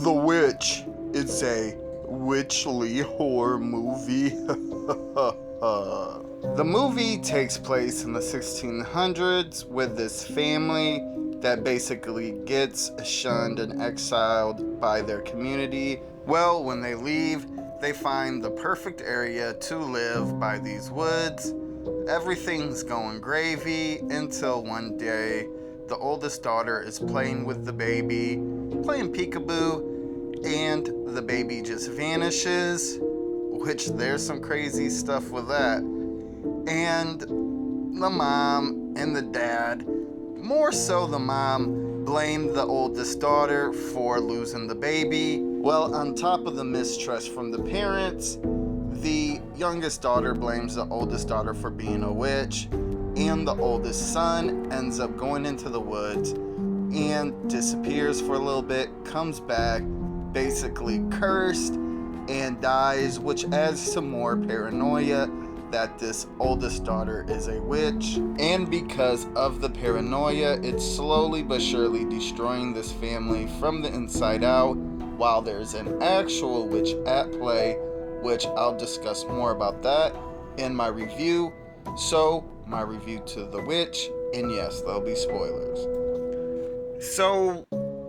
The Witch. It's a witchly horror movie. The movie takes place in the 1600s with this family that basically gets shunned and exiled by their community. Well, when they leave, they find the perfect area to live by these woods. Everything's going gravy until one day the oldest daughter is playing with the baby, playing peekaboo, and the baby just vanishes, which there's some crazy stuff with that. And the mom and the dad, more so the mom, blamed the oldest daughter for losing the baby. Well, on top of the mistrust from the parents, the youngest daughter blames the oldest daughter for being a witch, and the oldest son ends up going into the woods and disappears for a little bit, comes back, basically cursed, and dies, which adds some more paranoia that this oldest daughter is a witch. And because of the paranoia, it's slowly but surely destroying this family from the inside out, while there's an actual witch at play, which I'll discuss more about that in my review. So, my review to The Witch, and yes, there'll be spoilers. So,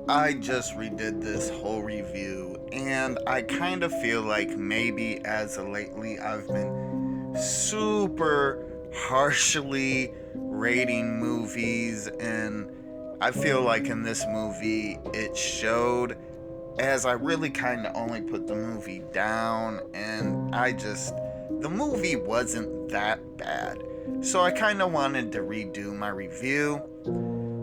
I just redid this whole review, and I kind of feel like maybe as of lately I've been super harshly rating movies, and I feel like in this movie it showed, as I really kind of only put the movie down, and the movie wasn't that bad. So I kind of wanted to redo my review.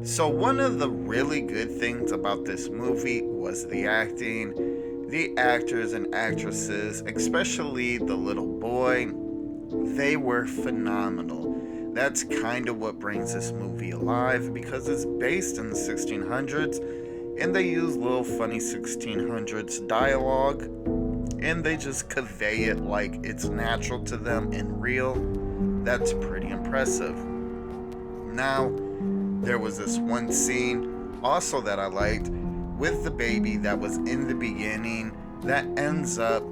So one of the really good things about this movie was the acting. The actors and actresses, especially the little boy, they were phenomenal. That's kind of what brings this movie alive, because it's based in the 1600s, and they use little funny 1600s dialogue, and they just convey it like it's natural to them and real. That's pretty impressive. Now, there was this one scene also that I liked with the baby that was in the beginning that ends up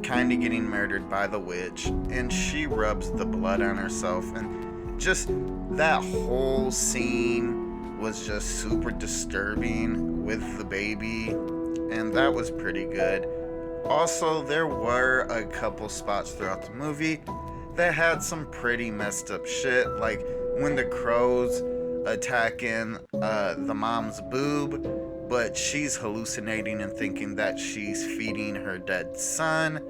kind of getting murdered by the witch, and she rubs the blood on herself, and just that whole scene was just super disturbing with the baby, and that was pretty good. Also, there were a couple spots throughout the movie that had some pretty messed up shit, like when the crows attacking the mom's boob, but she's hallucinating and thinking that she's feeding her dead son.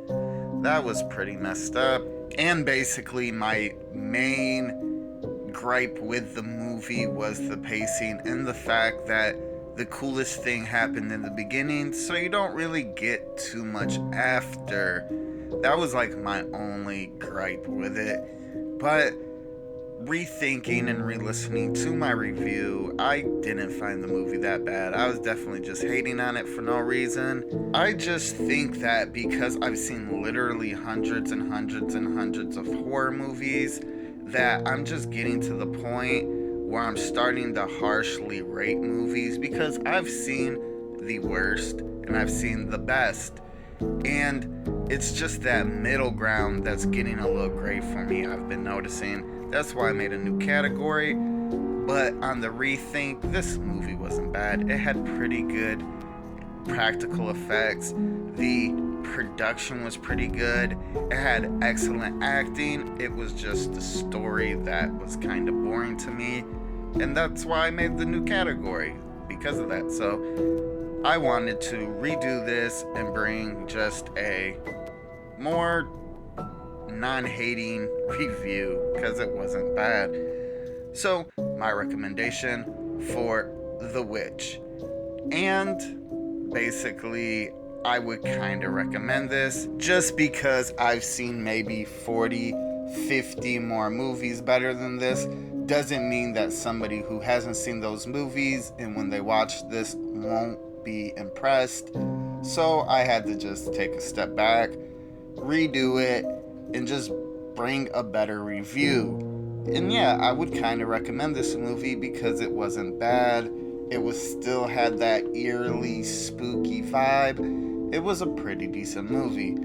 That was pretty messed up. And basically my main gripe with the movie was the pacing and the fact that the coolest thing happened in the beginning, so you don't really get too much after. That was like my only gripe with it. But rethinking and re-listening to my review, I didn't find the movie that bad. I was definitely just hating on it for no reason. I just think that because I've seen literally hundreds and hundreds and hundreds of horror movies, that I'm just getting to the point where I'm starting to harshly rate movies, because I've seen the worst and I've seen the best, and it's just that middle ground that's getting a little gray for me, I've been noticing. That's why I made a new category. But on the rethink, this movie wasn't bad. It had pretty good practical effects. The production was pretty good. It had excellent acting. It was just the story that was kind of boring to me. And that's why I made the new category, because of that. So I wanted to redo this and bring just a more non-hating review, because it wasn't bad. So my recommendation for The Witch, and basically I would kind of recommend this just because I've seen maybe 40, 50 more movies better than this. Doesn't mean that somebody who hasn't seen those movies and when they watch this won't be impressed. So I had to just take a step back, redo it, and just bring a better review. And yeah, I would kind of recommend this movie because it wasn't bad. it was still had that eerily spooky vibe. It was a pretty decent movie.